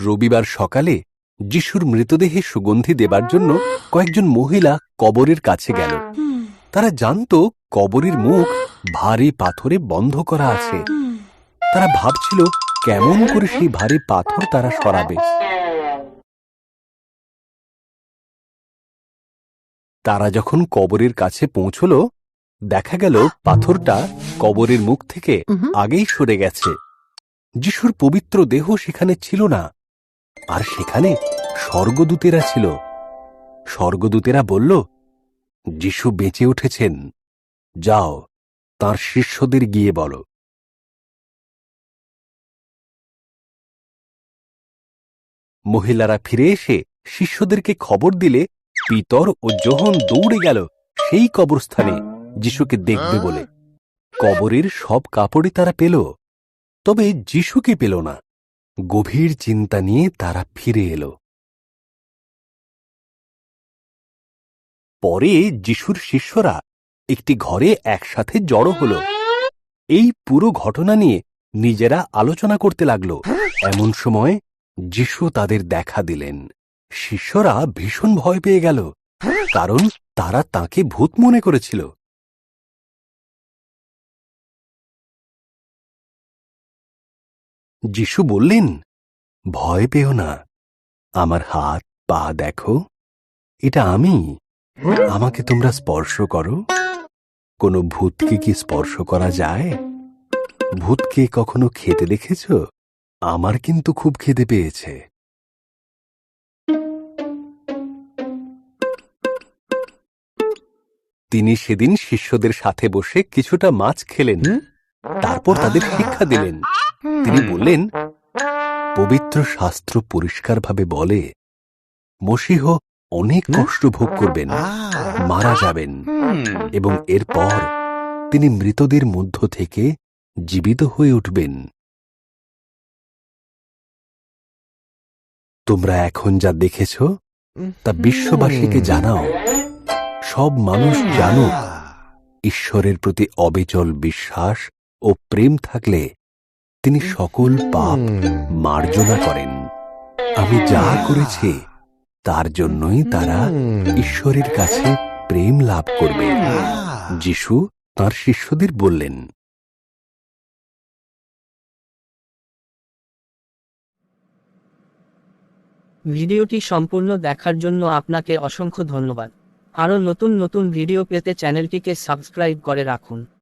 রবিবার সকালে যিশুর মৃতদেহে সুগন্ধি দেবার জন্য কয়েকজন মহিলা কবরের কাছে গেল। তারা জানত কবরের মুখ ভারী পাথরে বন্ধ করা আছে। তারা ভাবছিল কেমন করে সেই ভারী পাথর তারা সরাবে। তারা যখন কবরের কাছে পৌঁছল, দেখা গেল পাথরটা কবরের মুখ থেকে আগেই সরে গেছে। যিশুর পবিত্র দেহ সেখানে ছিল না, আর সেখানে স্বর্গদূতেরা ছিল। স্বর্গদূতেরা বলল, যিশু বেঁচে উঠেছেন, যাও তাঁর শিষ্যদের গিয়ে বলো। মহিলারা ফিরে এসে শিষ্যদেরকে খবর দিলে পিতর ও যোহন দৌড়ে গেল সেই কবরস্থানে যিশুকে দেখবে বলে। কবরের সব কাপড়ই তারা পেল, তবে যিশুকে পেল না। গভীর চিন্তা নিয়ে তারা ফিরে এলো। পরে যিশুর শিষ্যরা একটি ঘরে একসাথে জড়ো হল। এই পুরো ঘটনা নিয়ে নিজেরা আলোচনা করতে লাগল। এমন সময় যিশু তাদের দেখা দিলেন। শিষ্যরা ভীষণ ভয় পেয়ে গেল, কারণ তারা তাকে ভূত মনে করেছিল। যিশু বললেন, ভয় পেও না, আমার হাত পা দেখো, এটা আমি। আমাকে তোমরা স্পর্শ করো। কোনো ভূতকে কি স্পর্শ করা যায়? ভূতকে কখনো খেতে দেখেছ? আমার কিন্তু খুব খিদে পেয়েছে। তিনি সেদিন শিষ্যদের সাথে বসে কিছুটা মাছ খেলেন, তারপর তাদের শিক্ষা দিলেন। তিনি বললেন, পবিত্র শাস্ত্র পরিষ্কারভাবে বলে, মসীহ অনেক কষ্ট ভোগ করবেন, মারা যাবেন, এবং এরপর তিনি মৃতদের মধ্য থেকে জীবিত হয়ে উঠবেন। তোমরা এখন যা দেখেছ তা বিশ্ববাসীকে জানাও। সব মানুষ জানুক, ঈশ্বরের প্রতি অবিচল বিশ্বাস ও প্রেম থাকলে তিনি সকল পাপ মার্জনা করেন। আমি যা করেছি তার জন্যই তারা ঈশ্বরের কাছে প্রেম লাভ করবে। যিশু তাঁর শিষ্যদের বললেন। ভিডিওটি সম্পূর্ণ দেখার জন্য আপনাকে অসংখ্য ধন্যবাদ। আরও নতুন নতুন ভিডিও পেতে চ্যানেলটিকে সাবস্ক্রাইব করে রাখুন।